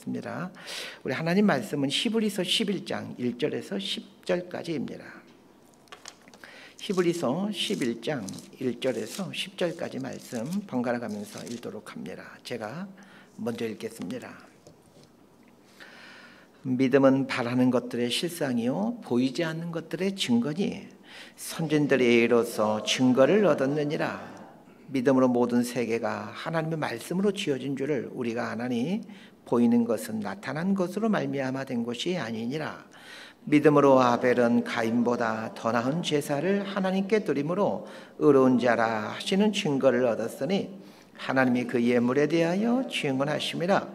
하겠습니다. 우리 하나님 말씀은 히브리서 11장 1절에서 10절까지입니다. 히브리서 11장 1절에서 10절까지 말씀 번갈아 가면서 읽도록 합니다. 제가 먼저 읽겠습니다. 믿음은 바라는 것들의 실상이요 보이지 않는 것들의 증거니 선진들이 이로써 증거를 얻었느니라. 믿음으로 모든 세계가 하나님의 말씀으로 지어진 줄을 우리가 아나니 보이는 것은 나타난 것으로 말미암아 된 것이 아니니라. 믿음으로 아벨은 가인보다 더 나은 제사를 하나님께 드림으로 의로운 자라 하시는 증거를 얻었으니 하나님이 그 예물에 대하여 증언하심이라.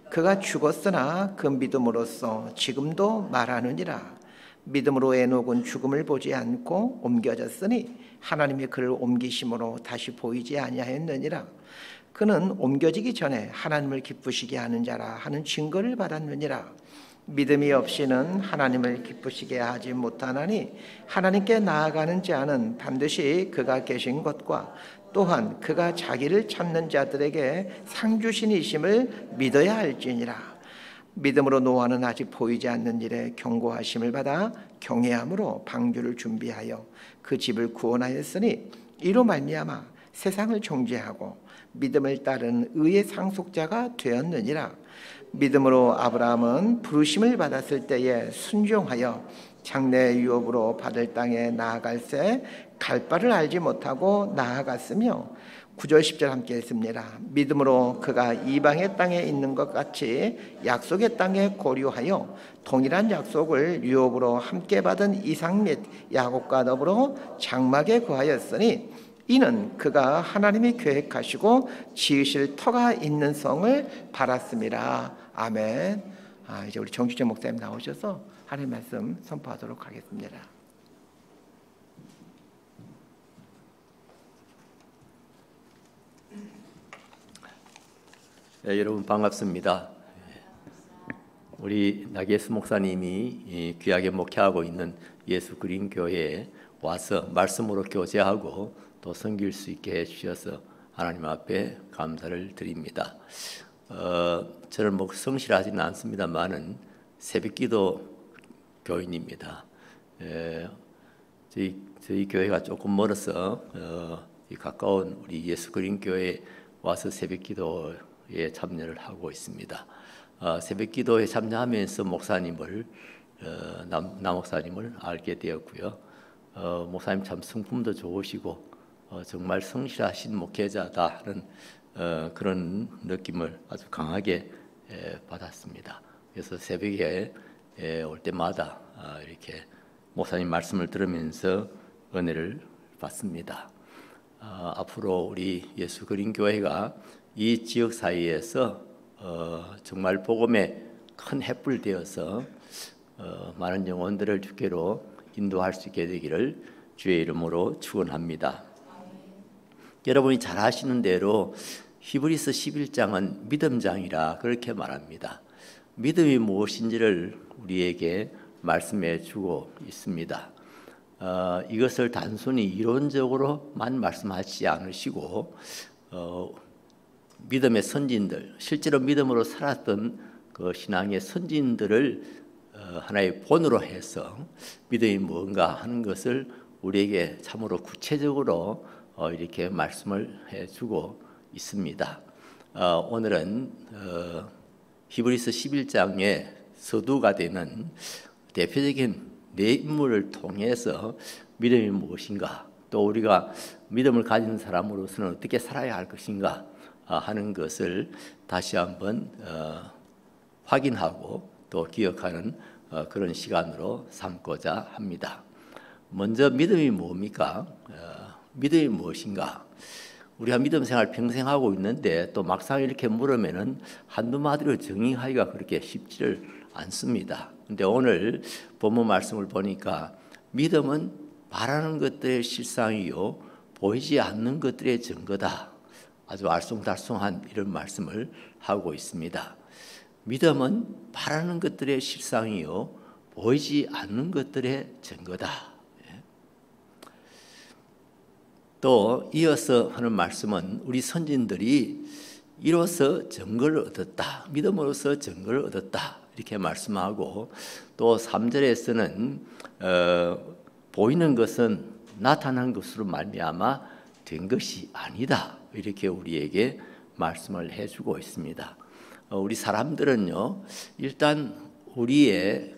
그가 죽었으나 그 믿음으로써 지금도 말하느니라. 믿음으로 에녹은 죽음을 보지 않고 옮겨졌으니 하나님이 그를 옮기심으로 다시 보이지 아니하였느니라. 그는 옮겨지기 전에 하나님을 기쁘시게 하는 자라 하는 증거를 받았느니라. 믿음이 없이는 하나님을 기쁘시게 하지 못하나니 하나님께 나아가는 자는 반드시 그가 계신 것과 또한 그가 자기를 찾는 자들에게 상 주신이심을 믿어야 할지니라. 믿음으로 노아는 아직 보이지 않는 일에 경고하심을 받아 경외함으로 방주를 준비하여 그 집을 구원하였으니 이로 말미암아 세상을 정죄하고 믿음을 따른 의의 상속자가 되었느니라. 믿음으로 아브라함은 부르심을 받았을 때에 순종하여 장래 유업으로 받을 땅에 나아갈새 갈 바를 알지 못하고 나아갔으며 9절 10절 함께 읽습니다. 믿음으로 그가 이방의 땅에 있는 것 같이 약속의 땅에 고류하여 동일한 약속을 유업으로 함께 받은 이삭 및 야곱과 더불어 장막에 거하였으니 이는 그가 하나님이 계획하시고 지으실 터가 있는 성을 바랐습니다. 아멘. 이제 우리 정주재 목사님 나오셔서 하나님 말씀 선포하도록 하겠습니다. 네, 여러분 반갑습니다. 우리 나게스 목사님이 귀하게 목회하고 있는 예수 그린 교회에 와서 말씀으로 교제하고 또 섬길 수 있게 해주셔서 하나님 앞에 감사를 드립니다. 저는 뭐 성실하지는 않습니다만은 새벽기도 교인입니다. 저희 교회가 조금 멀어서 이 가까운 우리 예수 그린 교회에 와서 새벽기도에 참여를 하고 있습니다. 새벽기도에 참여하면서 목사님을 남 목사님을 알게 되었고요. 목사님 참 성품도 좋으시고 정말 성실하신 목회자다 하는 그런 느낌을 아주 강하게 받았습니다. 그래서 새벽에 올 때마다 이렇게 목사님 말씀을 들으면서 은혜를 받습니다. 앞으로 우리 예수 그린 교회가 이 지역 사이에서 정말 복음에 큰 햇불 되어서 많은 영혼들을 주께로 인도할 수 있게 되기를 주의 이름으로 축원합니다. 여러분이 잘 아시는 대로 히브리서 11장은 믿음장이라 그렇게 말합니다. 믿음이 무엇인지를 우리에게 말씀해 주고 있습니다. 이것을 단순히 이론적으로만 말씀하시지 않으시고 믿음의 선진들, 실제로 믿음으로 살았던 그 신앙의 선진들을 하나의 본으로 해서 믿음이 뭔가 하는 것을 우리에게 참으로 구체적으로 이렇게 말씀을 해주고 있습니다. 오늘은 히브리서 11장의 서두가 되는 대표적인 네 인물을 통해서 믿음이 무엇인가, 또 우리가 믿음을 가진 사람으로서는 어떻게 살아야 할 것인가 하는 것을 다시 한번 확인하고 또 기억하는 그런 시간으로 삼고자 합니다. 먼저 믿음이 뭡니까? 믿음이 무엇인가? 우리가 믿음 생활 평생 하고 있는데 또 막상 이렇게 물으면은 한두 마디로 정의하기가 그렇게 쉽지를 않습니다. 근데 오늘 본문 말씀을 보니까 믿음은 바라는 것들의 실상이요 보이지 않는 것들의 증거다. 아주 알쏭달쏭한 이런 말씀을 하고 있습니다. 믿음은 바라는 것들의 실상이요 보이지 않는 것들의 증거다. 또 이어서 하는 말씀은 우리 선진들이 이로써 증거를 얻었다. 믿음으로써 증거를 얻었다. 이렇게 말씀하고 또 3절에서는 보이는 것은 나타난 것으로 말미암아 된 것이 아니다. 이렇게 우리에게 말씀을 해주고 있습니다. 우리 사람들은요, 일단 우리의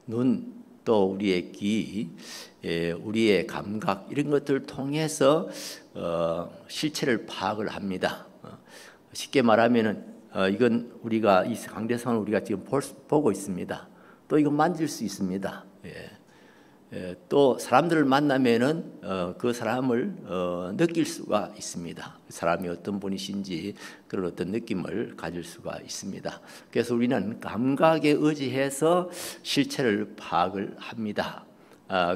눈, 또 우리의 귀, 우리의 감각 이런 것들을 통해서 실체를 파악을 합니다. 쉽게 말하면은 이건 우리가 이 강대상을 우리가 지금 보고 있습니다. 또 이거 만질 수 있습니다. 또 사람들을 만나면은 그 사람을 느낄 수가 있습니다. 사람이 어떤 분이신지 그런 어떤 느낌을 가질 수가 있습니다. 그래서 우리는 감각에 의지해서 실체를 파악을 합니다.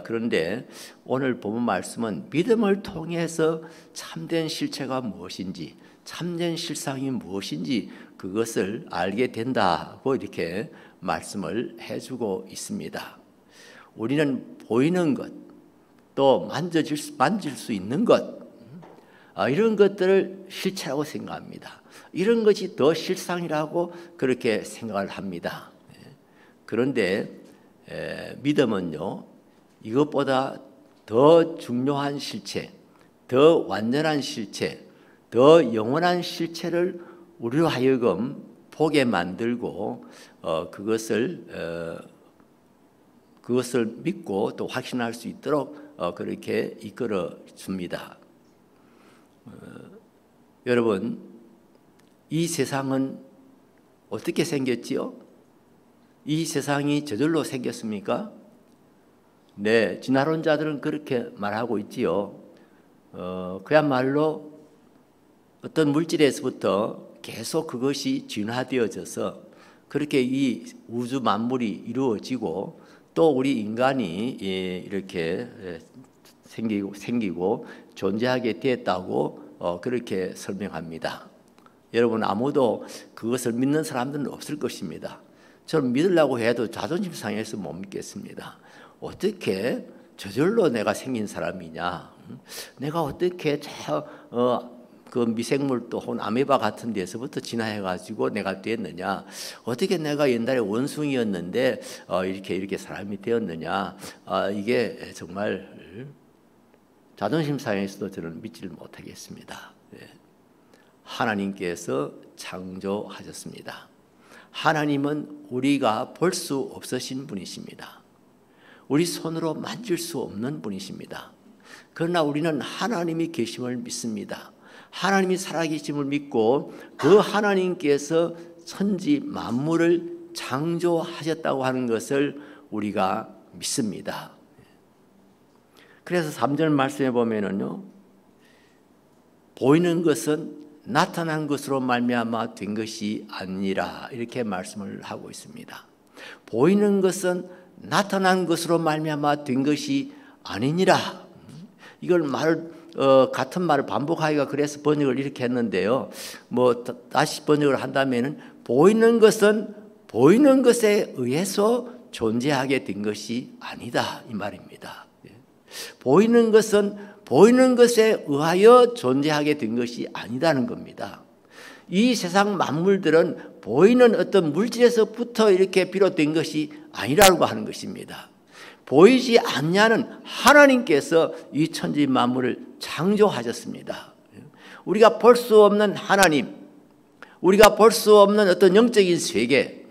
그런데 오늘 본문 말씀은 믿음을 통해서 참된 실체가 무엇인지, 참된 실상이 무엇인지 그것을 알게 된다고 이렇게 말씀을 해주고 있습니다. 우리는 보이는 것, 또 만질 수 있는 것, 이런 것들을 실체라고 생각합니다. 이런 것이 더 실상이라고 그렇게 생각을 합니다. 그런데 믿음은요, 이것보다 더 중요한 실체, 더 완전한 실체, 더 영원한 실체를 우리로 하여금 보게 만들고 그것을 믿고 또 확신할 수 있도록 그렇게 이끌어 줍니다. 여러분, 이 세상은 어떻게 생겼지요? 이 세상이 저절로 생겼습니까? 네, 진화론자들은 그렇게 말하고 있지요. 그야말로 어떤 물질에서부터 계속 그것이 진화되어져서 그렇게 이 우주 만물이 이루어지고 또 우리 인간이 이렇게 생기고 존재하게 되었다고 그렇게 설명합니다. 여러분, 아무도 그것을 믿는 사람들은 없을 것입니다. 저는 믿으려고 해도 자존심 상해서 못 믿겠습니다. 어떻게 저절로 내가 생긴 사람이냐? 내가 어떻게 그 미생물 또 혹은 아메바 같은 데서부터 진화해가지고 내가 되었느냐? 어떻게 내가 옛날에 원숭이였는데 이렇게 사람이 되었느냐? 이게 정말 자존심 상해서도 저는 믿지를 못하겠습니다. 하나님께서 창조하셨습니다. 하나님은 우리가 볼 수 없으신 분이십니다. 우리 손으로 만질 수 없는 분이십니다. 그러나 우리는 하나님이 계심을 믿습니다. 하나님이 살아계심을 믿고 그 하나님께서 천지 만물을 창조하셨다고 하는 것을 우리가 믿습니다. 그래서 3절 말씀에 보면은요, 보이는 것은 나타난 것으로 말미암아 된 것이 아니라 이렇게 말씀을 하고 있습니다. 보이는 것은 나타난 것으로 말미암아 된 것이 아니니라. 이걸 같은 말을 반복하기가 그래서 번역을 이렇게 했는데요. 다시 번역을 한다면은 보이는 것은 보이는 것에 의해서 존재하게 된 것이 아니다 이 말입니다. 보이는 것은 보이는 것에 의하여 존재하게 된 것이 아니다는 겁니다. 이 세상 만물들은 보이는 어떤 물질에서부터 이렇게 비롯된 것이 아니라고 하는 것입니다. 보이지 않냐는 하나님께서 이 천지 만물을 창조하셨습니다. 우리가 볼 수 없는 하나님, 우리가 볼 수 없는 어떤 영적인 세계,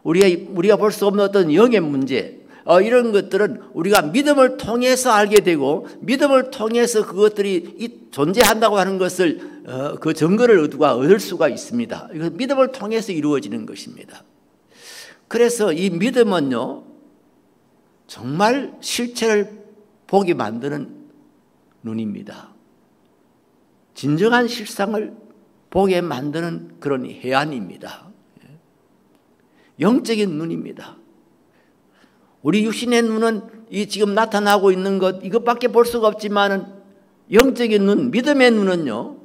우리가 볼 수 없는 어떤 영의 문제, 이런 것들은 우리가 믿음을 통해서 알게 되고 믿음을 통해서 그것들이 존재한다고 하는 것을 그 증거를 얻을 수가 있습니다. 이건 믿음을 통해서 이루어지는 것입니다. 그래서 이 믿음은요, 정말 실체를 보게 만드는 눈입니다. 진정한 실상을 보게 만드는 그런 해안입니다. 영적인 눈입니다. 우리 육신의 눈은 이 지금 나타나고 있는 것 이것밖에 볼 수가 없지만은 영적인 눈, 믿음의 눈은요,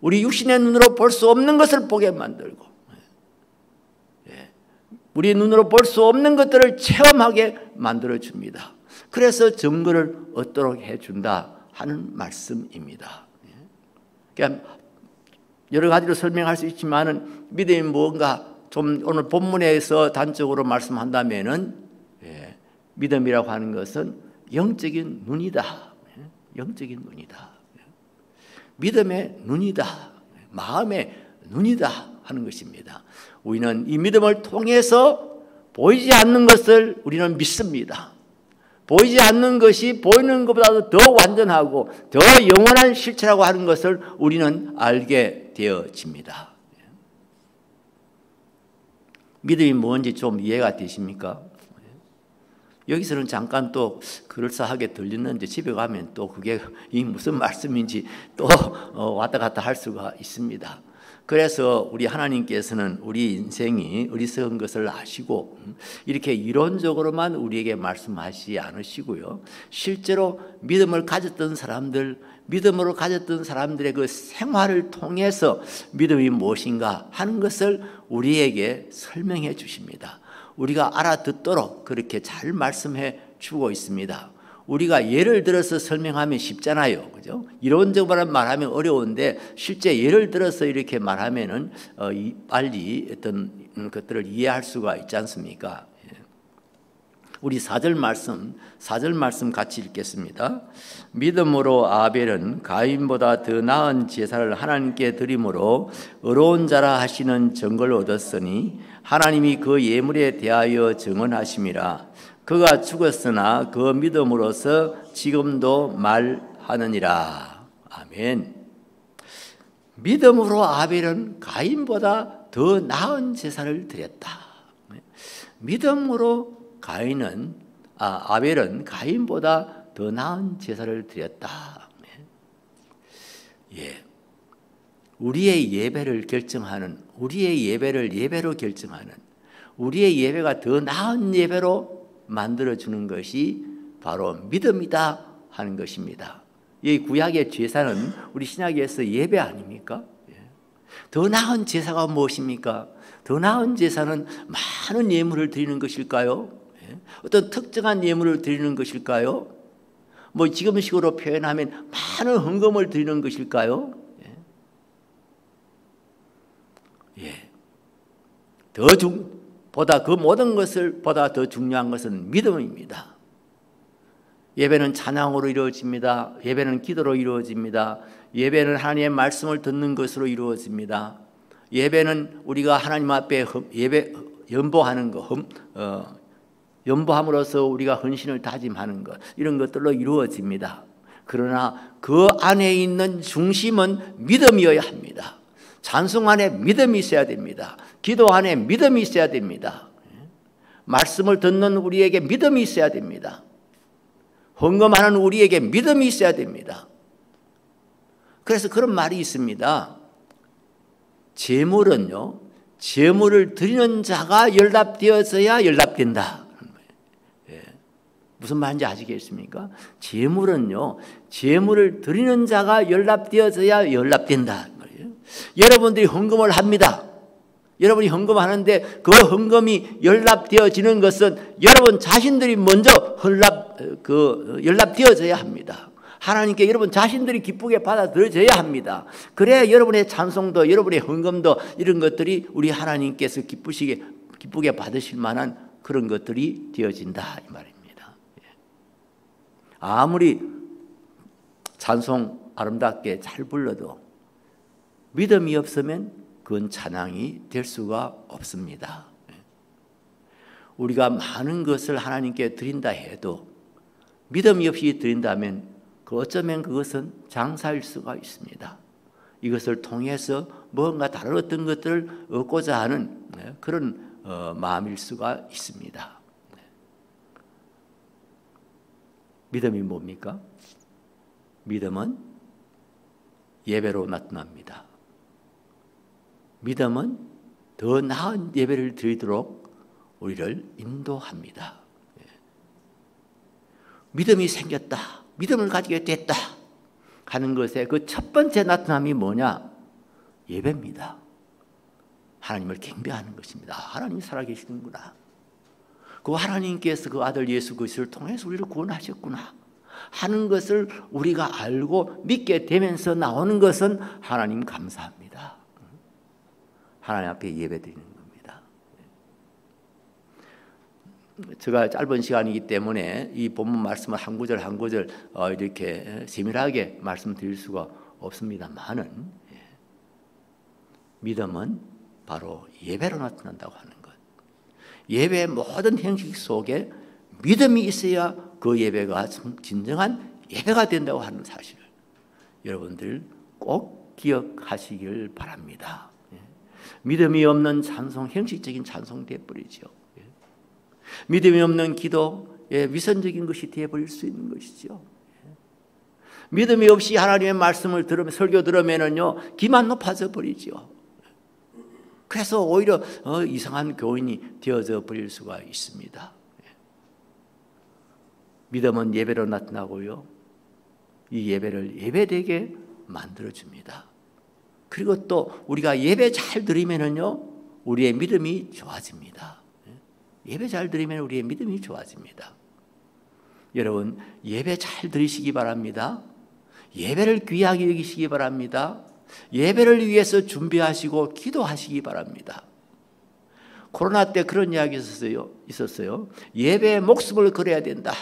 우리 육신의 눈으로 볼 수 없는 것을 보게 만들고 우리 눈으로 볼 수 없는 것들을 체험하게 만들어 줍니다. 그래서 증거를 얻도록 해준다 하는 말씀입니다. 그러니까 여러 가지로 설명할 수 있지만은 믿음이 뭔가 좀 오늘 본문에서 단적으로 말씀한다면은 믿음이라고 하는 것은 영적인 눈이다. 영적인 눈이다. 믿음의 눈이다. 마음의 눈이다 하는 것입니다. 우리는 이 믿음을 통해서 보이지 않는 것을 우리는 믿습니다. 보이지 않는 것이 보이는 것보다도 더 완전하고 더 영원한 실체라고 하는 것을 우리는 알게 되어집니다. 믿음이 뭔지 좀 이해가 되십니까? 여기서는 잠깐 또 그럴싸하게 들리는데 집에 가면 또 그게 이 무슨 말씀인지 또 왔다 갔다 할 수가 있습니다. 그래서 우리 하나님께서는 우리 인생이 어리석은 것을 아시고 이렇게 이론적으로만 우리에게 말씀하시지 않으시고요. 실제로 믿음을 가졌던 사람들, 믿음으로 가졌던 사람들의 그 생활을 통해서 믿음이 무엇인가 하는 것을 우리에게 설명해 주십니다. 우리가 알아듣도록 그렇게 잘 말씀해 주고 있습니다. 우리가 예를 들어서 설명하면 쉽잖아요. 그죠? 이론적으로 말하면 어려운데 실제 예를 들어서 이렇게 말하면은 빨리 어떤 것들을 이해할 수가 있지 않습니까? 우리 4절 말씀 같이 읽겠습니다. 믿음으로 아벨은 가인보다 더 나은 제사를 하나님께 드림으로 의로운 자라 하시는 증거를 얻었으니 하나님이 그 예물에 대하여 증언하심이라. 그가 죽었으나 그 믿음으로서 지금도 말하느니라. 아멘. 믿음으로 아벨은 가인보다 더 나은 제사를 드렸다. 믿음으로 아벨은 가인보다 더 나은 제사를 드렸다. 예. 우리의 예배를 결정하는, 우리의 예배를 예배로 결정하는, 우리의 예배가 더 나은 예배로 만들어주는 것이 바로 믿음이다 하는 것입니다. 이 구약의 제사는 우리 신약에서 예배 아닙니까? 더 나은 제사가 무엇입니까? 더 나은 제사는 많은 예물을 드리는 것일까요? 어떤 특정한 예물을 드리는 것일까요? 뭐 지금식으로 표현하면 많은 헌금을 드리는 것일까요? 그 모든 것을 보다 더 중요한 것은 믿음입니다. 예배는 찬양으로 이루어집니다. 예배는 기도로 이루어집니다. 예배는 하나님의 말씀을 듣는 것으로 이루어집니다. 예배는 우리가 하나님 앞에 연보하는 것, 연보함으로써 우리가 헌신을 다짐하는 것, 이런 것들로 이루어집니다. 그러나 그 안에 있는 중심은 믿음이어야 합니다. 찬송 안에 믿음이 있어야 됩니다. 기도 안에 믿음이 있어야 됩니다. 말씀을 듣는 우리에게 믿음이 있어야 됩니다. 헌금하는 우리에게 믿음이 있어야 됩니다. 그래서 그런 말이 있습니다. 제물은요, 제물을 드리는 자가 연락되어서야 연락된다. 무슨 말인지 아시겠습니까? 제물은요, 제물을 드리는 자가 연락되어서야 연락된다. 여러분들이 헌금을 합니다. 여러분이 헌금하는데 그 헌금이 연락되어지는 것은 여러분 자신들이 먼저 연락되어져야 합니다. 하나님께 여러분 자신들이 기쁘게 받아들여져야 합니다. 그래야 여러분의 찬송도 여러분의 헌금도 이런 것들이 우리 하나님께서 기쁘게 받으실 만한 그런 것들이 되어진다 이 말입니다. 아무리 찬송 아름답게 잘 불러도 믿음이 없으면 그건 찬양이 될 수가 없습니다. 우리가 많은 것을 하나님께 드린다 해도 믿음이 없이 드린다면 어쩌면 그것은 장사일 수가 있습니다. 이것을 통해서 뭔가 다른 어떤 것들을 얻고자 하는 그런 마음일 수가 있습니다. 믿음이 뭡니까? 믿음은 예배로 나타납니다. 믿음은 더 나은 예배를 드리도록 우리를 인도합니다. 믿음이 생겼다, 믿음을 가지게 됐다 하는 것의 그 첫 번째 나타남이 뭐냐? 예배입니다. 하나님을 경배하는 것입니다. 하나님이 살아계시는구나. 그 하나님께서 그 아들 예수 그리스도를 통해서 우리를 구원하셨구나 하는 것을 우리가 알고 믿게 되면서 나오는 것은 하나님 감사합니다. 하나님 앞에 예배드리는 겁니다. 제가 짧은 시간이기 때문에 이 본문 말씀을 한 구절 한 구절 이렇게 세밀하게 말씀드릴 수가 없습니다만은, 믿음은 바로 예배로 나타난다고 하는 것. 예배의 모든 형식 속에 믿음이 있어야 그 예배가 진정한 예배가 된다고 하는 사실을 여러분들 꼭 기억하시길 바랍니다. 믿음이 없는 찬송, 형식적인 찬송 되어버리죠. 믿음이 없는 기도, 위선적인 것이 되어버릴 수 있는 것이죠. 믿음이 없이 하나님의 말씀을 들으면, 설교 들으면은요, 기만 높아져 버리죠. 그래서 오히려 이상한 교인이 되어져 버릴 수가 있습니다. 믿음은 예배로 나타나고요, 이 예배를 예배되게 만들어줍니다. 그리고 또 우리가 예배 잘 드리면은요, 우리의 믿음이 좋아집니다. 예배 잘 드리면 우리의 믿음이 좋아집니다. 여러분, 예배 잘 드리시기 바랍니다. 예배를 귀하게 여기시기 바랍니다. 예배를 위해서 준비하시고 기도하시기 바랍니다. 코로나 때 그런 이야기 있었어요. 예배에 목숨을 걸어야 된다.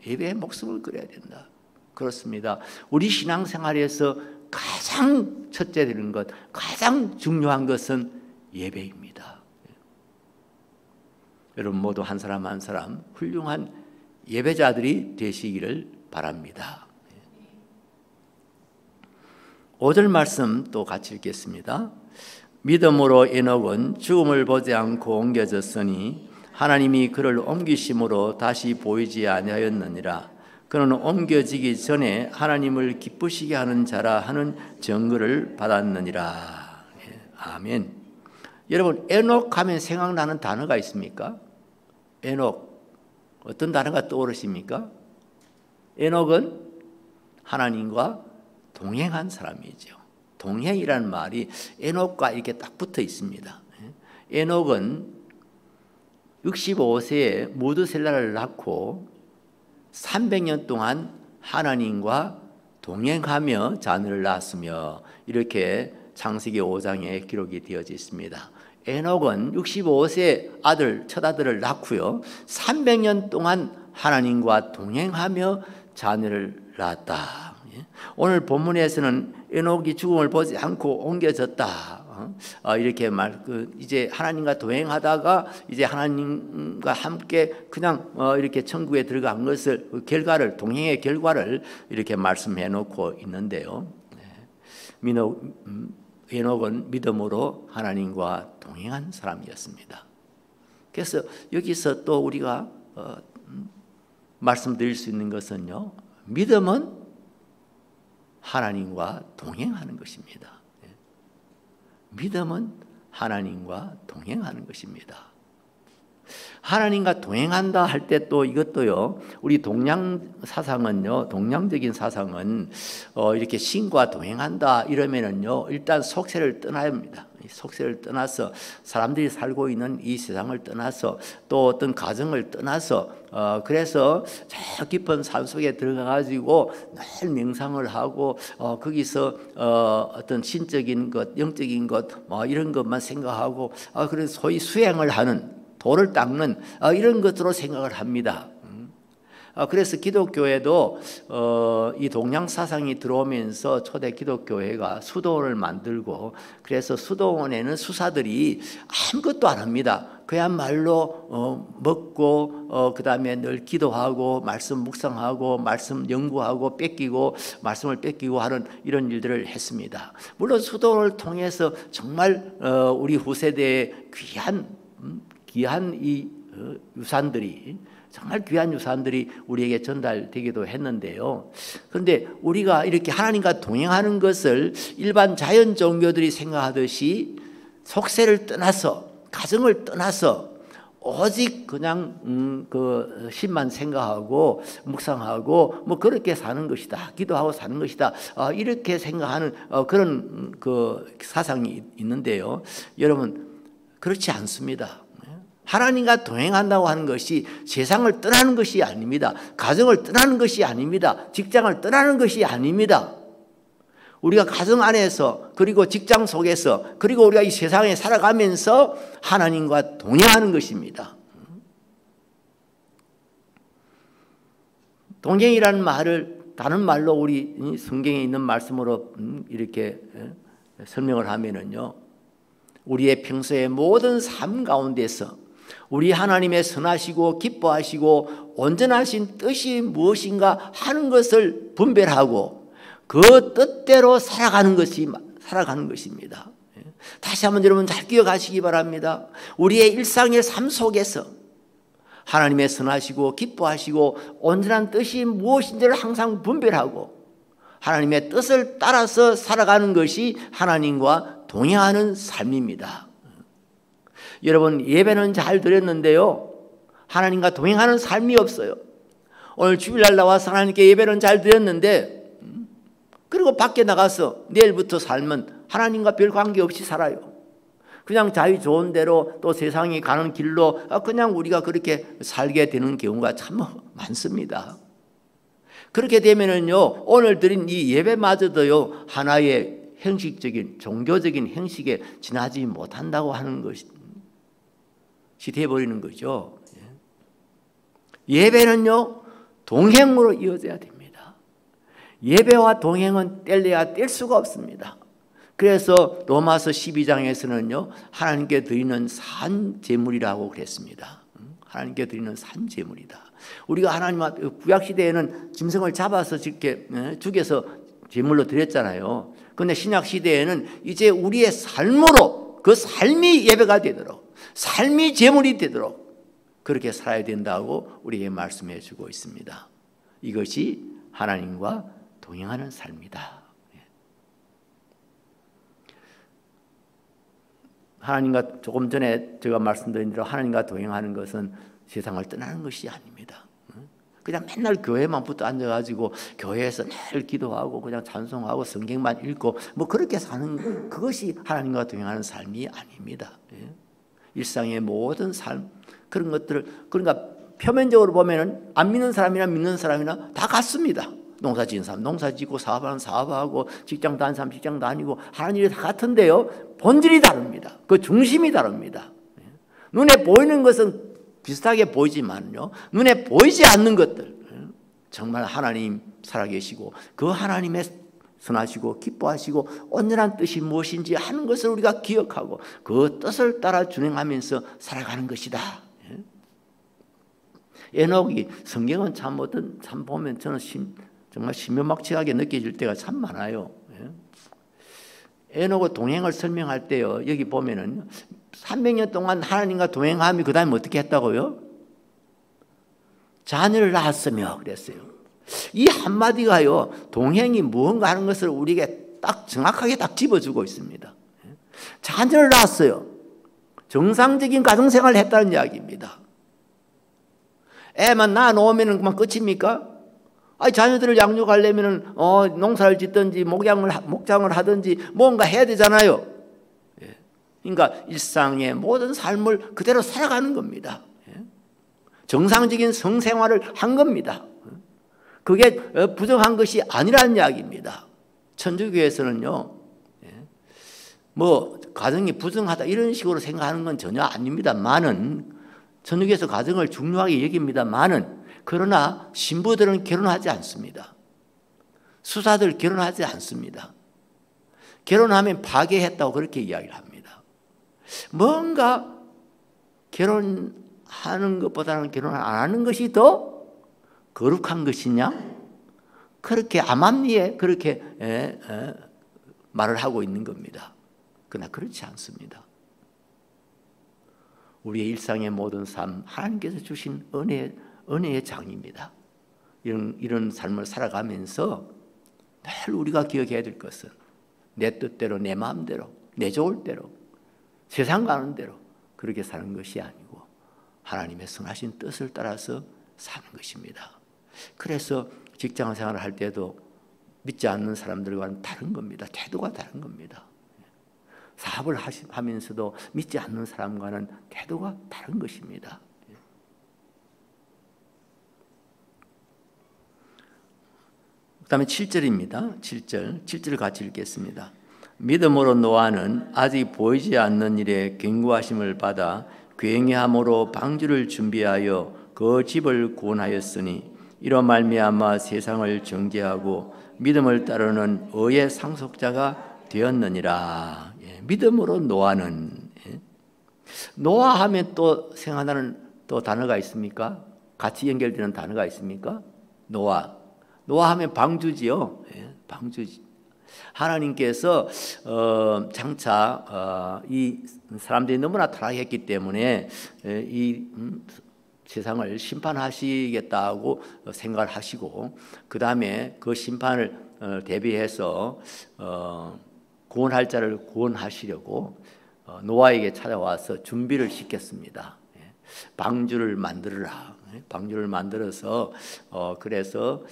예배에 목숨을 걸어야 된다. 그렇습니다. 우리 신앙생활에서 가장 첫째 되는 것, 가장 중요한 것은 예배입니다. 여러분 모두 한 사람 한 사람 훌륭한 예배자들이 되시기를 바랍니다. 5절 말씀 또 같이 읽겠습니다. 믿음으로 에녹은 죽음을 보지 않고 옮겨졌으니 하나님이 그를 옮기심으로 다시 보이지 아니하였느니라. 그는 옮겨지기 전에 하나님을 기쁘시게 하는 자라 하는 증거를 받았느니라. 아멘. 여러분, 에녹 하면 생각나는 단어가 있습니까? 에녹, 어떤 단어가 떠오르십니까? 에녹은 하나님과 동행한 사람이죠. 동행이라는 말이 에녹과 이렇게 딱 붙어 있습니다. 에녹은 65세에 무드셀라를 낳고 300년 동안 하나님과 동행하며 자녀를 낳았으며, 이렇게 창세기 5장에 기록이 되어져 있습니다. 에녹은 65세 첫 아들을 낳고요, 300년 동안 하나님과 동행하며 자녀를 낳았다. 오늘 본문에서는 에녹이 죽음을 보지 않고 옮겨졌다, 이렇게 이제 하나님과 동행하다가 이제 하나님과 함께 그냥 이렇게 천국에 들어간 것을, 결과를, 동행의 결과를 이렇게 말씀해 놓고 있는데요. 에녹은 믿음으로 하나님과 동행한 사람이었습니다. 그래서 여기서 또 우리가 말씀드릴 수 있는 것은요, 믿음은 하나님과 동행하는 것입니다. 믿음은 하나님과 동행하는 것입니다. 하나님과 동행한다 할 때 또 이것도요, 우리 동양 사상은요, 동양적인 사상은 이렇게 신과 동행한다 이러면은요, 일단 속세를 떠나야 합니다. 속세를 떠나서 사람들이 살고 있는 이 세상을 떠나서 또 어떤 가정을 떠나서 그래서 저 깊은 산 속에 들어가 가지고 늘 명상을 하고 거기서 어떤 신적인 것, 영적인 것 이런 것만 생각하고 그래서 소위 수행을 하는, 돌을 닦는 이런 것으로 생각을 합니다. 그래서 기독교에도 이 동양 사상이 들어오면서 초대 기독교회가 수도원을 만들고, 그래서 수도원에는 수사들이 아무것도 안 합니다. 그야말로 먹고 그 다음에 늘 기도하고 말씀 묵상하고 말씀 연구하고 뺏기고 말씀을 뺏기고 하는 이런 일들을 했습니다. 물론 수도원을 통해서 정말 우리 후세대의 귀한 이 유산들이, 정말 귀한 유산들이 우리에게 전달되기도 했는데요. 그런데 우리가 이렇게 하나님과 동행하는 것을 일반 자연 종교들이 생각하듯이 속세를 떠나서, 가정을 떠나서 오직 그냥 그 신만 생각하고 묵상하고 뭐 그렇게 사는 것이다, 기도하고 사는 것이다, 이렇게 생각하는 그런 그 사상이 있는데요. 여러분, 그렇지 않습니다. 하나님과 동행한다고 하는 것이 세상을 떠나는 것이 아닙니다. 가정을 떠나는 것이 아닙니다. 직장을 떠나는 것이 아닙니다. 우리가 가정 안에서 그리고 직장 속에서 그리고 우리가 이 세상에 살아가면서 하나님과 동행하는 것입니다. 동행이라는 말을 다른 말로 우리 성경에 있는 말씀으로 이렇게 설명을 하면은요, 우리의 평소의 모든 삶 가운데서 우리 하나님의 선하시고 기뻐하시고 온전하신 뜻이 무엇인가 하는 것을 분별하고 그 뜻대로 살아가는 것입니다. 다시 한번 여러분 잘 기억하시기 바랍니다. 우리의 일상의 삶 속에서 하나님의 선하시고 기뻐하시고 온전한 뜻이 무엇인지를 항상 분별하고 하나님의 뜻을 따라서 살아가는 것이 하나님과 동행하는 삶입니다. 여러분, 예배는 잘 드렸는데요, 하나님과 동행하는 삶이 없어요. 오늘 주일날 나와서 하나님께 예배는 잘 드렸는데 그리고 밖에 나가서 내일부터 살면 하나님과 별 관계없이 살아요. 그냥 자기 좋은 대로 또 세상이 가는 길로 그냥 우리가 그렇게 살게 되는 경우가 참 많습니다. 그렇게 되면은요, 오늘 드린 이 예배마저도요, 하나의 형식적인 종교적인 형식에 지나지 못한다고 하는 것이 되어버리는 거죠. 예배는요, 동행으로 이어져야 됩니다. 예배와 동행은 뗄래야 뗄 수가 없습니다. 그래서 로마서 12장에서는요, 하나님께 드리는 산제물이라고 그랬습니다. 하나님께 드리는 산제물이다. 우리가 하나님 앞에 구약시대에는 짐승을 잡아서 이렇게 죽여서 제물로 드렸잖아요. 그런데 신약시대에는 이제 우리의 삶으로 그 삶이 예배가 되도록, 삶이 제물이 되도록 그렇게 살아야 된다고 우리에게 말씀해 주고 있습니다. 이것이 하나님과 동행하는 삶이다. 하나님과 조금 전에 제가 말씀드린 대로 하나님과 동행하는 것은 세상을 떠나는 것이 아닙니다. 그냥 맨날 교회만 붙어 앉아가지고 교회에서 늘 기도하고 그냥 찬송하고 성경만 읽고 뭐 그렇게 사는 그것이 하나님과 동행하는 삶이 아닙니다. 일상의 모든 삶 그런 것들을, 그러니까 표면적으로 보면은 안 믿는 사람이나 믿는 사람이나 다 같습니다. 농사 지은 사람 농사 짓고 사업하는 사업하고 직장 다니는 사람 직장 다니고 하는 일이 다 같은데요, 본질이 다릅니다. 그 중심이 다릅니다. 눈에 보이는 것은 비슷하게 보이지만요, 눈에 보이지 않는 것들, 정말 하나님 살아계시고 그 하나님의 선하시고 기뻐하시고 온전한 뜻이 무엇인지 하는 것을 우리가 기억하고 그 뜻을 따라 준행하면서 살아가는 것이다. 에녹이, 성경은 참 보면 저는 정말 신묘막측하게 느껴질 때가 참 많아요. 에녹의 동행을 설명할 때요, 여기 보면은 300년 동안 하나님과 동행함이 그 다음에 어떻게 했다고요? 자녀를 낳았으며 그랬어요. 이 한마디가요, 동행이 무언가 하는 것을 우리에게 딱 정확하게 딱 집어주고 있습니다. 자녀를 낳았어요. 정상적인 가정생활을 했다는 이야기입니다. 애만 낳아놓으면 그만 끝입니까? 자녀들을 양육하려면 농사를 짓든지 목장을 하든지 뭔가 해야 되잖아요. 그러니까 일상의 모든 삶을 그대로 살아가는 겁니다. 정상적인 성생활을 한 겁니다. 그게 부정한 것이 아니라는 이야기입니다. 천주교에서는요, 뭐 가정이 부정하다 이런 식으로 생각하는 건 전혀 아닙니다만은, 천주교에서 가정을 중요하게 여깁니다만은, 그러나 신부들은 결혼하지 않습니다. 수사들 결혼하지 않습니다. 결혼하면 파괴했다고 그렇게 이야기를 합니다. 뭔가 결혼하는 것보다는 결혼을 안 하는 것이 더 거룩한 것이냐? 그렇게 암암리에 그렇게 말을 하고 있는 겁니다. 그러나 그렇지 않습니다. 우리의 일상의 모든 삶, 하나님께서 주신 은혜의 장입니다. 이런 삶을 살아가면서 늘 우리가 기억해야 될 것은 내 뜻대로, 내 마음대로, 내 좋을 대로, 세상 가는 대로 그렇게 사는 것이 아니고 하나님의 선하신 뜻을 따라서 사는 것입니다. 그래서 직장 생활을 할 때도 믿지 않는 사람들과는 다른 겁니다. 태도가 다른 겁니다. 사업을 하면서도 믿지 않는 사람과는 태도가 다른 것입니다. 다음에 7절입니다. 7절 같이 읽겠습니다. 믿음으로 노아는 아직 보이지 않는 일에 경고하심을 받아 굉해함으로 방주를 준비하여 그 집을 구원하였으니 이로 말미암아 세상을 정죄하고 믿음을 따르는 의의 상속자가 되었느니라. 믿음으로 노아는, 노아 하면 또 생각나는 또 단어가 있습니까? 같이 연결되는 단어가 있습니까? 노아 하면 방주지요. 방주지. 하나님께서 장차 이 사람들이 너무나 타락했기 때문에 이 세상을 심판하시겠다고 생각을 하시고, 그 다음에 그 심판을 대비해서 구원할 자를 구원하시려고 노아에게 찾아와서 준비를 시켰습니다. 방주를 만들어라. 방주를 만들어서 그래서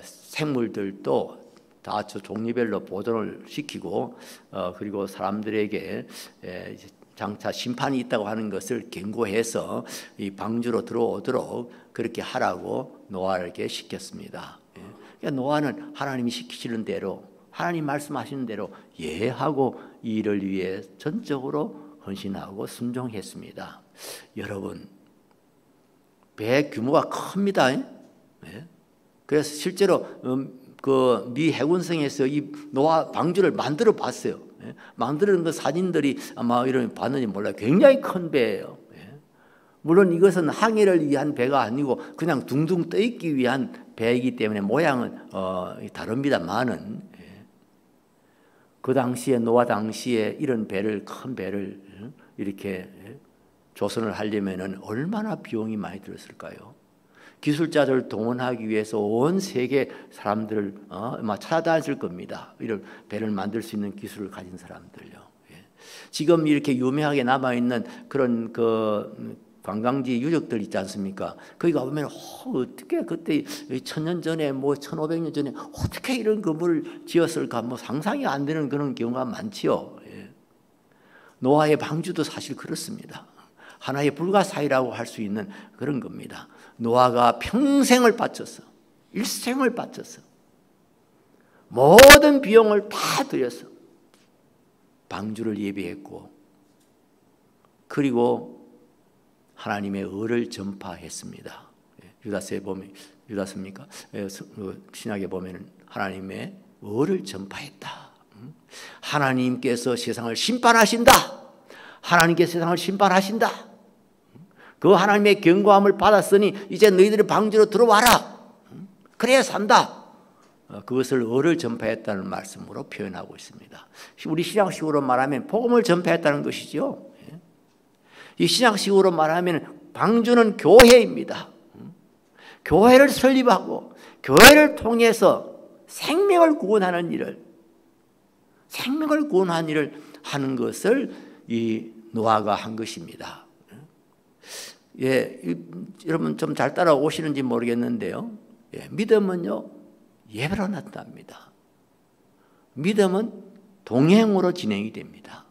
생물들도 다 종류별로 보존을 시키고, 그리고 사람들에게 장차 심판이 있다고 하는 것을 경고해서 이 방주로 들어오도록 그렇게 하라고 노아에게 시켰습니다. 그러니까 노아는 하나님이 시키시는 대로, 하나님 말씀하시는 대로 예하고 이 일을 위해 전적으로 헌신하고 순종했습니다. 여러분, 배 규모가 큽니다. 그래서 실제로 그 미 해군성에서 이 노아 방주를 만들어 봤어요. 만드는 그 사진들이 아마 이런 봤는지 몰라요. 굉장히 큰 배예요. 물론 이것은 항해를 위한 배가 아니고 그냥 둥둥 떠 있기 위한 배이기 때문에 모양은 다릅니다만은, 그 당시에 노아 당시에 이런 배를, 큰 배를 이렇게 조선을 하려면은 얼마나 비용이 많이 들었을까요? 기술자들을 동원하기 위해서 온 세계 사람들을 아마 찾아다녔을 겁니다. 이런 배를 만들 수 있는 기술을 가진 사람들요. 지금 이렇게 유명하게 남아 있는 그런 그 관광지 유적들 있지 않습니까? 거기 가보면 어떻게 그때 1000년 전에 뭐 1500년 전에 어떻게 이런 건물을 지었을까, 뭐 상상이 안 되는 그런 경우가 많지요. 노아의 방주도 사실 그렇습니다. 하나의 불가사의라고 할 수 있는 그런 겁니다. 노아가 평생을 바쳐서, 일생을 바쳐서 모든 비용을 다 들여서 방주를 예비했고, 그리고 하나님의 의를 전파했습니다. 유다서에 보면, 유다서입니까? 신약에 보면 하나님의 의를 전파했다. 하나님께서 세상을 심판하신다. 하나님께서 세상을 심판하신다. 그 하나님의 경고함을 받았으니 이제 너희들이 방주로 들어와라. 그래야 산다. 그것을 의를 전파했다는 말씀으로 표현하고 있습니다. 우리 신약식으로 말하면 복음을 전파했다는 것이죠. 이 신약식으로 말하면 방주는 교회입니다. 교회를 설립하고 교회를 통해서 생명을 구원하는 일을 하는 것을 이 노아가 한 것입니다. 여러분 좀 잘 따라오시는지 모르겠는데요. 믿음은요, 예배로 나타납니다. 믿음은 동행으로 진행이 됩니다.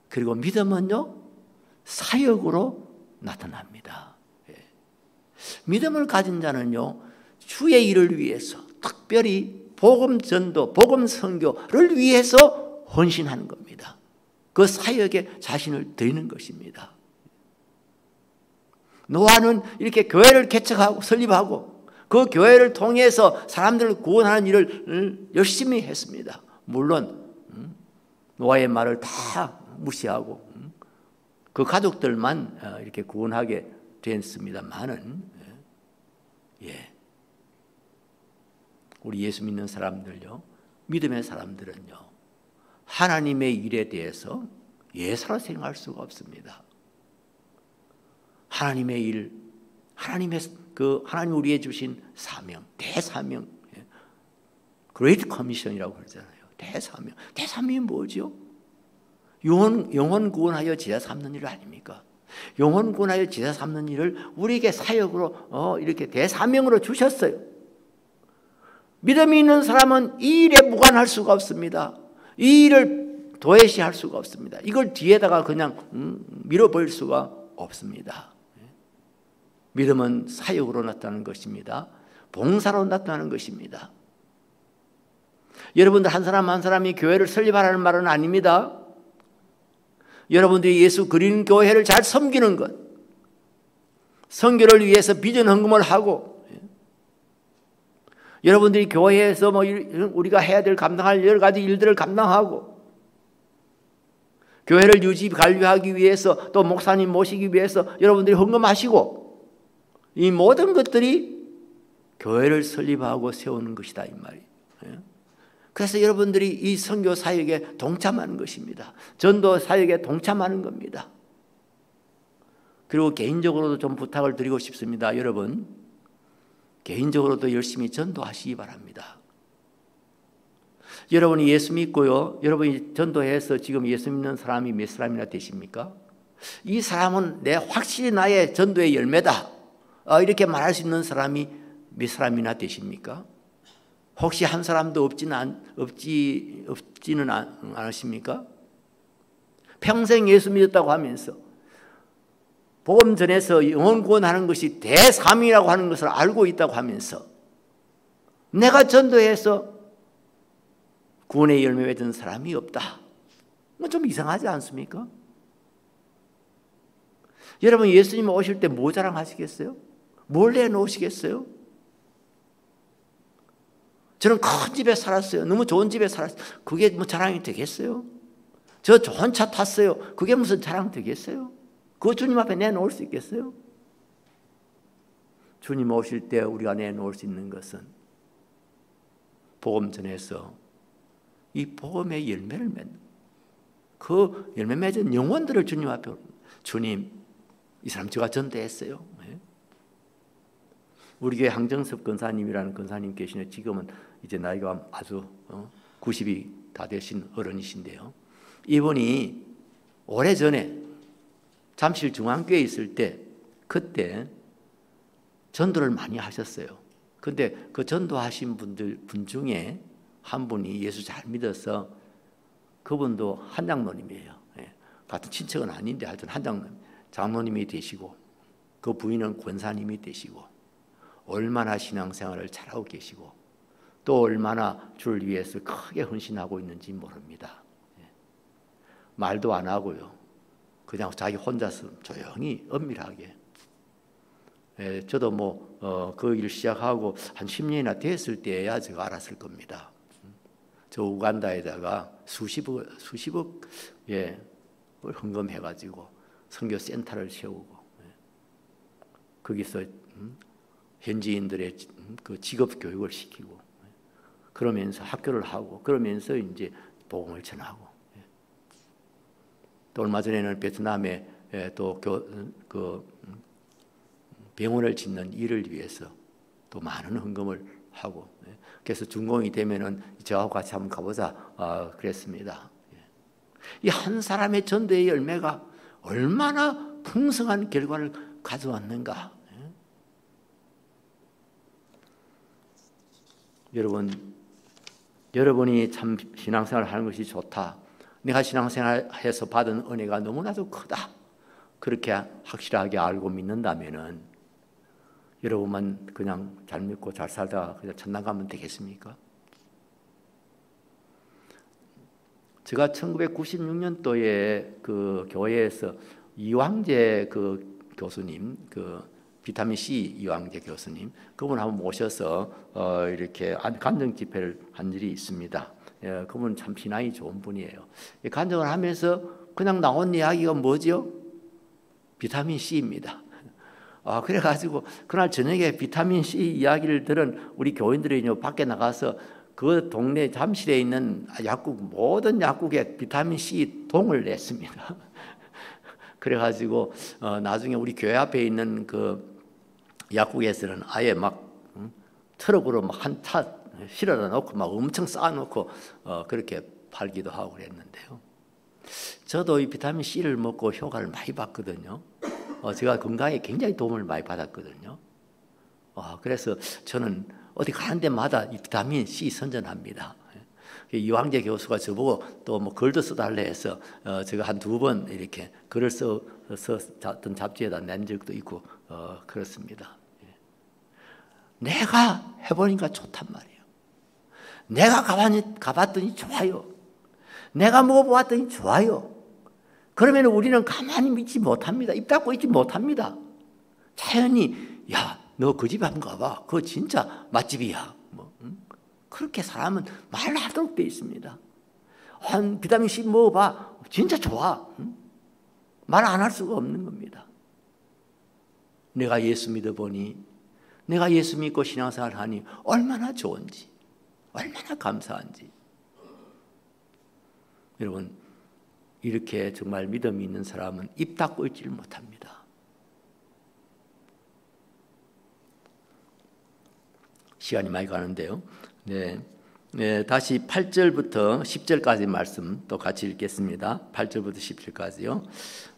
그리고 믿음은요, 사역으로 나타납니다. 믿음을 가진 자는요, 주의 일을 위해서, 특별히 복음 전도, 복음 선교를 위해서 헌신하는 겁니다. 그 사역에 자신을 드리는 것입니다. 노아는 이렇게 교회를 개척하고 설립하고 그 교회를 통해서 사람들을 구원하는 일을 열심히 했습니다. 물론 노아의 말을 다 무시하고 그 가족들만 이렇게 구원하게 됐습니다만은, 우리 예수 믿는 사람들요, 믿음의 사람들은요, 하나님의 일에 대해서 예사로 생각할 수가 없습니다. 하나님의 일, 하나님 우리에게 주신 사명, 대사명, 그레이트 커미션이라고 그러잖아요. 대사명. 대사명이 뭐죠? 영혼 구원하여 제자 삼는 일 아닙니까? 영혼 구원하여 제자 삼는 일을 우리에게 사역으로 이렇게 대사명으로 주셨어요. 믿음이 있는 사람은 이 일에 무관할 수가 없습니다. 이 일을 도외시할 수가 없습니다. 이걸 뒤에다가 그냥 밀어버릴 수가 없습니다. 믿음은 사역으로 나타나는 것입니다. 봉사로 나타나는 것입니다. 여러분들 한 사람 한 사람이 교회를 설립하라는 말은 아닙니다. 여러분들이 예수 그리스도 교회를 잘 섬기는 것, 선교를 위해서 비전 헌금을 하고, 여러분들이 교회에서 뭐 우리가 해야 될 감당할 여러 가지 일들을 감당하고, 교회를 유지 관리하기 위해서 또 목사님 모시기 위해서 여러분들이 헌금하시고, 이 모든 것들이 교회를 설립하고 세우는 것이다 이 말이에요. 그래서 여러분들이 이 선교 사역에 동참하는 것입니다. 전도 사역에 동참하는 겁니다. 그리고 개인적으로도 좀 부탁을 드리고 싶습니다. 여러분, 개인적으로도 열심히 전도하시기 바랍니다. 여러분이 예수 믿고요, 여러분이 전도해서 지금 예수 믿는 사람이 몇 사람이나 되십니까? 이 사람은 확실히 나의 전도의 열매다, 이렇게 말할 수 있는 사람이 몇 사람이나 되십니까? 혹시 한 사람도 없지는 않으십니까? 평생 예수 믿었다고 하면서 복음 전해서 영혼 구원하는 것이 대사명이라고 하는 것을 알고 있다고 하면서 내가 전도해서 구원의 열매 맺은 사람이 없다. 좀 이상하지 않습니까? 여러분, 예수님 오실 때 뭐 자랑하시겠어요? 뭘 내놓으시겠어요? 저는 큰 집에 살았어요. 너무 좋은 집에 살았어요. 그게 뭐 자랑이 되겠어요? 저 좋은 차 탔어요. 그게 무슨 자랑 되겠어요? 그거 주님 앞에 내놓을 수 있겠어요? 주님 오실 때 우리가 내놓을 수 있는 것은 복음 전해서 이 복음의 열매를 맺는, 그 열매 맺은 영혼들을 주님 앞에, 주님, 이 사람 제가 전도했어요. 우리 교회 항정섭 권사님이라는 권사님 계시는데 지금은 이제 나이가 아주 90이 다 되신 어른이신데요. 이분이 오래전에 잠실 중앙교회에 있을 때 그때 전도를 많이 하셨어요. 근데 그 전도하신 분 중에 한 분이 예수 잘 믿어서, 그분도 한장로님이에요. 같은 친척은 아닌데 하여튼 장로님이 되시고, 그 부인은 권사님이 되시고, 얼마나 신앙생활을 잘하고 계시고 또 얼마나 주를 위해서 크게 헌신하고 있는지 모릅니다. 말도 안 하고요, 그냥 자기 혼자서 조용히 엄밀하게. 저도 그 일 시작하고 한 10년이나 됐을 때야 제가 알았을 겁니다. 저 우간다에다가 수십억 헌금해가지고 선교센터를 세우고, 거기서 현지인들의 그 직업 교육을 시키고, 그러면서 학교를 하고, 그러면서 이제 복음을 전하고, 또 얼마 전에는 베트남에 또 그 병원을 짓는 일을 위해서 또 많은 헌금을 하고, 그래서 준공이 되면은 저하고 같이 한번 가보자 그랬습니다. 이 한 사람의 전도의 열매가 얼마나 풍성한 결과를 가져왔는가. 여러분이 참 신앙생활을 하는 것이 좋다, 내가 신앙생활해서 받은 은혜가 너무나도 크다, 그렇게 확실하게 알고 믿는다면은 여러분만 그냥 잘 믿고 잘 살다가 그냥 천당 가면 되겠습니까? 제가 1996년도에 그 교회에서 이황재 그 교수님, 그 비타민 C 이황재 교수님, 그분 한번 모셔서 이렇게 간증 집회를 한 일이 있습니다. 그분 참 신앙이 좋은 분이에요. 간증을 하면서 그냥 나온 이야기가 뭐죠? 비타민 C입니다. 그래가지고 그날 저녁에 비타민 C 이야기를 들은 우리 교인들이 밖에 나가서 그 동네 잠실에 있는 약국, 모든 약국에 비타민 C 동을 냈습니다. 그래가지고 나중에 우리 교회 앞에 있는 그 약국에서는 아예 막 트럭으로 막 한 차 실어다 놓고 막 엄청 쌓아놓고 그렇게 팔기도 하고 그랬는데요. 저도 이 비타민 C를 먹고 효과를 많이 봤거든요. 제가 건강에 굉장히 도움을 많이 받았거든요. 그래서 저는 어디 가는 데마다 이 비타민 C 선전합니다. 이황재 교수가 저보고 또 뭐 글도 써달래 해서 제가 한 2번 이렇게 글을 어떤 잡지에다 낸 적도 있고 그렇습니다. 내가 해보니까 좋단 말이에요. 내가 가봤더니 좋아요. 내가 먹어보았더니 좋아요. 그러면 우리는 가만히 믿지 못합니다. 입 닫고 있지 못합니다. 자연히 야, 너 그 집 한번 가봐. 그거 진짜 맛집이야. 그렇게 사람은 말하도록 되어 있습니다. 한 비타민C 먹어봐. 진짜 좋아. 말 안 할 수가 없는 겁니다. 내가 예수 믿어보니, 내가 예수 믿고 신앙생활을 하니 얼마나 좋은지, 얼마나 감사한지. 여러분, 이렇게 정말 믿음이 있는 사람은 입 닫고 있지를 못합니다. 시간이 많이 가는데요. 네, 다시 8절부터 10절까지 말씀 또 같이 읽겠습니다. 8절부터 10절까지요.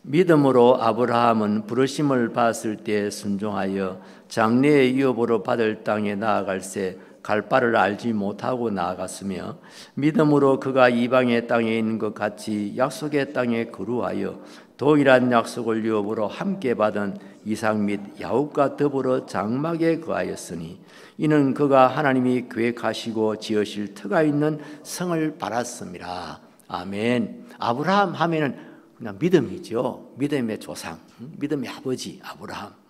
믿음으로 아브라함은 부르심을 받았을 때 순종하여 장래의 유업으로 받을 땅에 나아갈새 갈 바를 알지 못하고 나아갔으며 믿음으로 그가 이방의 땅에 있는 것 같이 약속의 땅에 거류하여 동일한 약속을 유업으로 함께 받은 이삭 및 야곱과 더불어 장막에 거하였으니 이는 그가 하나님이 계획하시고 지으실 터가 있는 성을 바랐습니다. 아멘. 아브라함 하면은 그냥 믿음이죠. 믿음의 조상, 믿음의 아버지 아브라함.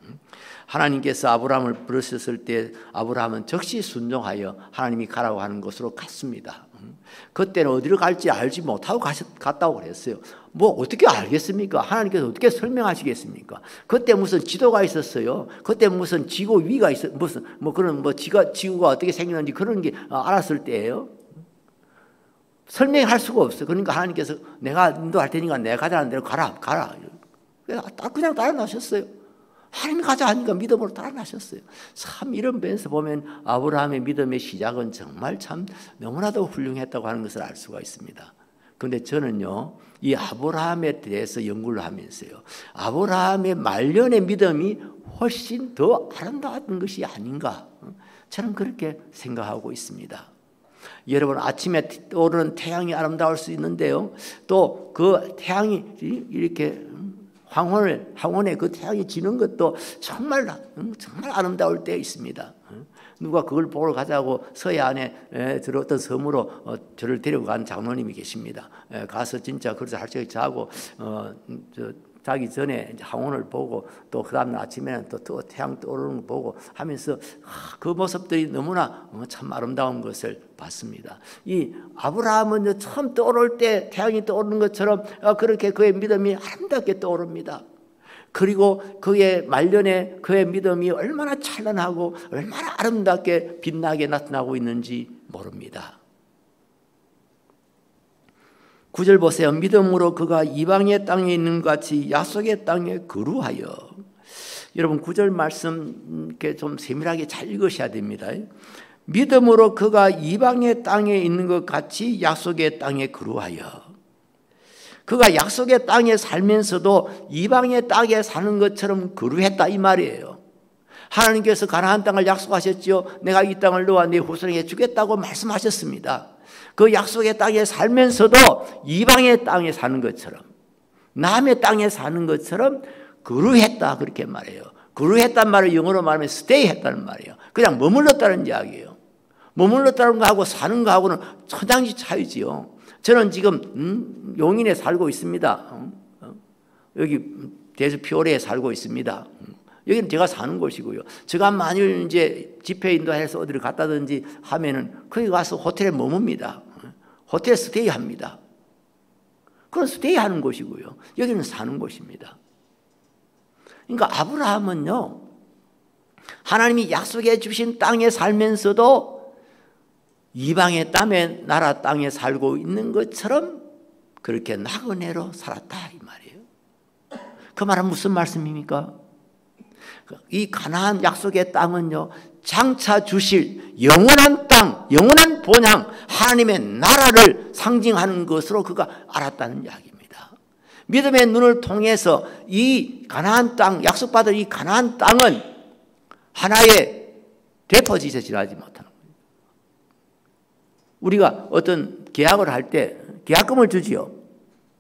하나님께서 아브라함을 부르셨을 때 아브라함은 즉시 순종하여 하나님이 가라고 하는 곳으로 갔습니다. 그때는 어디로 갈지 알지 못하고 갔다고 그랬어요. 뭐 어떻게 알겠습니까? 하나님께서 어떻게 설명하시겠습니까? 그때 무슨 지도가 있었어요. 그때 무슨 지구 위가 있었, 무슨 뭐 그런 뭐 지구가 어떻게 생겼는지 그런 게 알았을 때예요. 설명할 수가 없어요. 그러니까 하나님께서 내가 인도할 테니까 내가 가자는 대로 가라. 그냥 따라 나셨어요. 하나님 가자 하니까 믿음으로 따라 나셨어요. 참 이런 면에서 보면 아브라함의 믿음의 시작은 정말 참 너무나도 훌륭했다고 하는 것을 알 수가 있습니다. 그런데 저는요, 이 아브라함에 대해서 연구를 하면서요, 아브라함의 말년의 믿음이 훨씬 더 아름다웠던 것이 아닌가, 저는 그렇게 생각하고 있습니다. 여러분, 아침에 떠오르는 태양이 아름다울 수 있는데요, 또 그 태양이 이렇게 황혼에 그 태양이 지는 것도 정말 아름다울 때 있습니다. 누가 그걸 보러 가자고 서해안에 어떤 섬으로 저를 데려간 장로님이 계십니다. 가서 진짜 그래서 할저기 자고 자기 전에 황혼을 보고 또 그 다음날 아침에는 또 태양 떠오르는 거 보고 하면서 그 모습들이 너무나 참 아름다운 것을 봤습니다. 이 아브라함은 처음 떠오를 때 태양이 떠오르는 것처럼 그렇게 그의 믿음이 아름답게 떠오릅니다. 그리고 그의 말년에 그의 믿음이 얼마나 찬란하고 얼마나 아름답게 빛나게 나타나고 있는지 모릅니다. 9절 보세요. 믿음으로 그가 이방의 땅에 있는 것 같이 약속의 땅에 거류하여. 여러분 9절 말씀 이렇게 좀 세밀하게 잘 읽으셔야 됩니다. 믿음으로 그가 이방의 땅에 있는 것 같이 약속의 땅에 거류하여. 그가 약속의 땅에 살면서도 이방의 땅에 사는 것처럼 거류했다 이 말이에요. 하나님께서 가나안 땅을 약속하셨죠. 내가 이 땅을 너와 네 후손에게 주겠다고 말씀하셨습니다. 그 약속의 땅에 살면서도 이방의 땅에 사는 것처럼, 남의 땅에 사는 것처럼 거류했다 그렇게 말해요. 거류했단 말을 영어로 말하면 stay 했다는 말이에요. 그냥 머물렀다는 이야기예요. 머물렀다는 거하고 사는 거하고는 천장지 차이지요. 저는 지금 용인에 살고 있습니다. 여기 대수피오레에 살고 있습니다. 여기는 제가 사는 곳이고요. 제가 만일 이제 집회 인도해서 어디를 갔다든지 하면은 거기 가서 호텔에 머뭅니다. 호텔 스테이 합니다. 그건 스테이 하는 곳이고요. 여기는 사는 곳입니다. 그러니까 아브라함은요, 하나님이 약속해 주신 땅에 살면서도 이방의 땅에, 나라 땅에 살고 있는 것처럼 그렇게 나그네로 살았다 이 말이에요. 그 말은 무슨 말씀입니까? 이 가나안 약속의 땅은요, 장차 주실 영원한 땅, 영원한 본향, 하나님의 나라를 상징하는 것으로 그가 알았다는 이야기입니다. 믿음의 눈을 통해서 이 가나안 땅, 약속받은 이 가나안 땅은 하나의 데포짓에 지나지 못하는 거예요. 우리가 어떤 계약을 할 때 계약금을 주지요.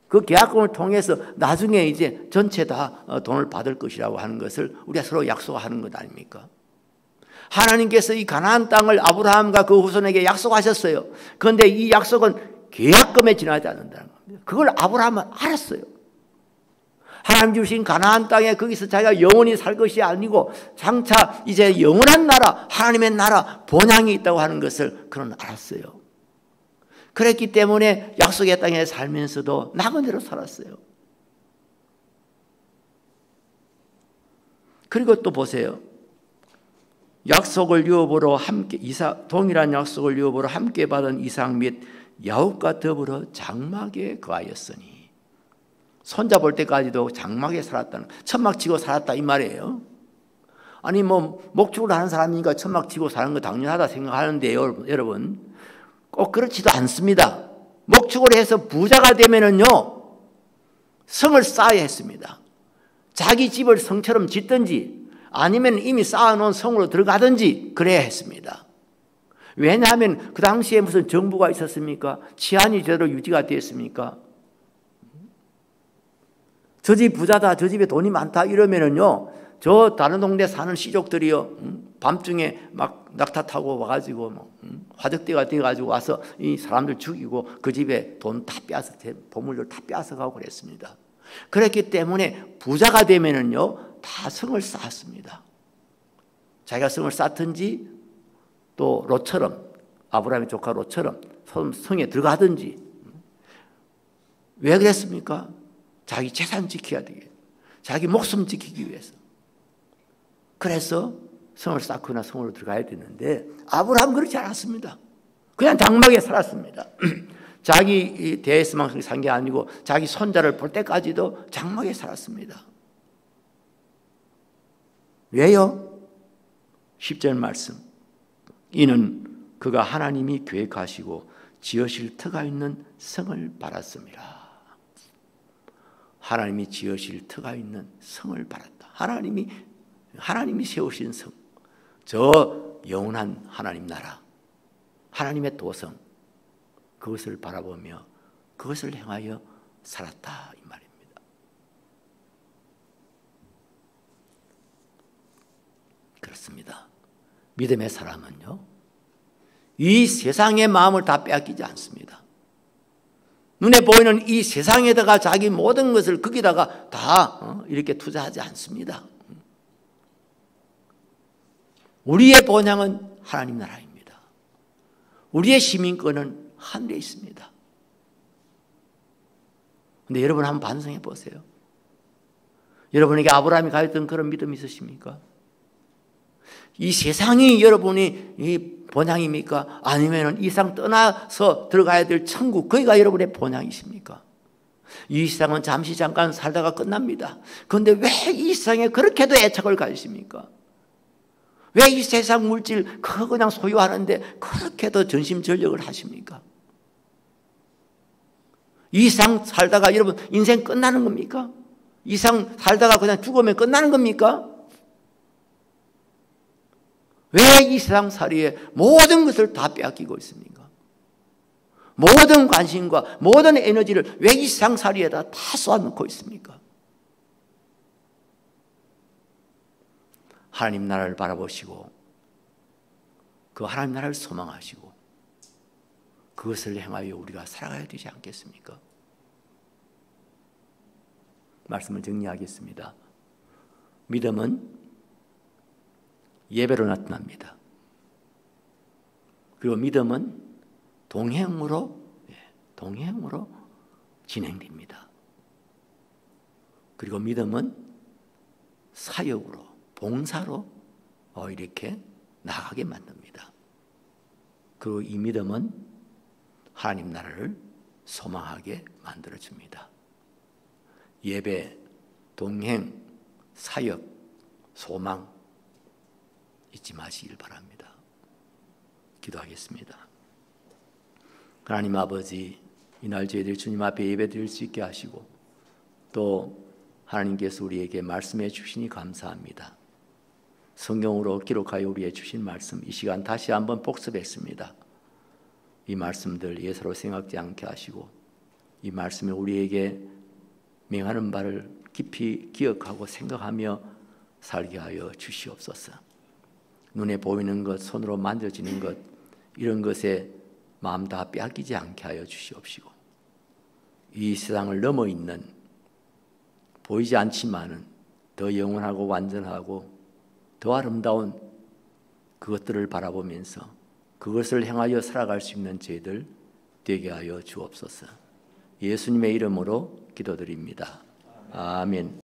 그 계약금을 통해서 나중에 이제 전체 다 돈을 받을 것이라고 하는 것을 우리가 서로 약속하는 것 아닙니까? 하나님께서 이 가나안 땅을 아브라함과 그 후손에게 약속하셨어요. 그런데 이 약속은 계약금에 지나지 않는다는 겁니다. 그걸 아브라함은 알았어요. 하나님 주신 가나안 땅에 거기서 자기가 영원히 살 것이 아니고 장차 이제 영원한 나라, 하나님의 나라, 본향이 있다고 하는 것을 그는 알았어요. 그랬기 때문에 약속의 땅에 살면서도 나그네로 살았어요. 그리고 또 보세요. 약속을 유업으로 함께 동일한 약속을 유업으로 함께 받은 이삭 및 야곱과 더불어 장막에 거하였으니, 손자 볼 때까지도 장막에 살았다는, 천막 치고 살았다 이 말이에요. 아니 목축을 하는 사람이니까 천막 치고 사는 거 당연하다 생각하는데요, 여러분 꼭 그렇지도 않습니다. 목축을 해서 부자가 되면은요 성을 쌓아야 했습니다. 자기 집을 성처럼 짓든지 아니면 이미 쌓아놓은 성으로 들어가든지 그래야 했습니다. 왜냐하면 그 당시에 무슨 정부가 있었습니까? 치안이 제대로 유지가 되었습니까? 저 집 부자다, 저 집에 돈이 많다 이러면은요, 저 다른 동네 사는 시족들이요, 밤중에 막 낙타 타고 와가지고 화적대가 되어가지고 와서 이 사람들 죽이고 그 집에 돈 다 빼앗아, 보물들 다 빼앗아가고 그랬습니다. 그랬기 때문에 부자가 되면은요 다 성을 쌓았습니다. 자기가 성을 쌓든지 또 롯처럼, 아브라함의 조카 롯처럼 성에 들어가든지. 왜 그랬습니까? 자기 재산 지켜야 되게, 자기 목숨 지키기 위해서. 그래서 성을 쌓거나 성으로 들어가야 되는데 아브라함 그렇지 않았습니다. 그냥 장막에 살았습니다. 자기 대에서만 산 게 아니고 자기 손자를 볼 때까지도 장막에 살았습니다. 왜요? 10절 말씀. 이는 그가 하나님이 계획하시고 지으실 터가 있는 성을 바랐습니다. 하나님이 지으실 터가 있는 성을 바랐다. 하나님이 세우신 성, 저 영원한 하나님 나라, 하나님의 도성, 그것을 바라보며 그것을 행하여 살았다 이 말입니다. 그렇습니다. 믿음의 사람은요 이 세상의 마음을 다 빼앗기지 않습니다. 눈에 보이는 이 세상에다가 자기 모든 것을 거기다가 다 이렇게 투자하지 않습니다. 우리의 본향은 하나님 나라입니다. 우리의 시민권은 하늘에 있습니다. 그런데 여러분 한번 반성해 보세요. 여러분에게 아브라함이 가졌던 그런 믿음이 있으십니까? 이 세상이 여러분이 이 본향입니까? 아니면 이 세상 떠나서 들어가야 될 천국, 거기가 여러분의 본향이십니까? 이 세상은 잠시 잠깐 살다가 끝납니다. 그런데 왜 이 세상에 그렇게도 애착을 가지십니까? 왜 이 세상 물질 그거 그냥 소유하는데 그렇게도 전심전력을 하십니까? 이 세상 살다가 여러분 인생 끝나는 겁니까? 이 세상 살다가 그냥 죽으면 끝나는 겁니까? 왜 이 세상 살이에 모든 것을 다 빼앗기고 있습니까? 모든 관심과 모든 에너지를 왜 이 세상 살이에다 다 쏟아놓고 있습니까? 하나님 나라를 바라보시고 그 하나님 나라를 소망하시고 그것을 행하여 우리가 살아가야 되지 않겠습니까? 말씀을 정리하겠습니다. 믿음은 예배로 나타납니다. 그리고 믿음은 동행으로 진행됩니다. 그리고 믿음은 사역으로, 봉사로 이렇게 나가게 만듭니다. 그리고 이 믿음은 하나님 나라를 소망하게 만들어줍니다. 예배, 동행, 사역, 소망 잊지 마시길 바랍니다. 기도하겠습니다. 하나님 아버지, 이날 저희들 주님 앞에 예배드릴 수 있게 하시고 또 하나님께서 우리에게 말씀해 주시니 감사합니다. 성경으로 기록하여 우리에게 주신 말씀 이 시간 다시 한번 복습했습니다. 이 말씀들 예사로 생각지 않게 하시고 이 말씀이 우리에게 명하는 바를 깊이 기억하고 생각하며 살게 하여 주시옵소서. 눈에 보이는 것, 손으로 만져지는 것, 이런 것에 마음 다 빼앗기지 않게 하여 주시옵시고, 이 세상을 넘어 있는 보이지 않지만은 더 영원하고 완전하고 더 아름다운 그것들을 바라보면서 그것을 향하여 살아갈 수 있는 저희들 되게 하여 주옵소서. 예수님의 이름으로 기도드립니다. 아멘.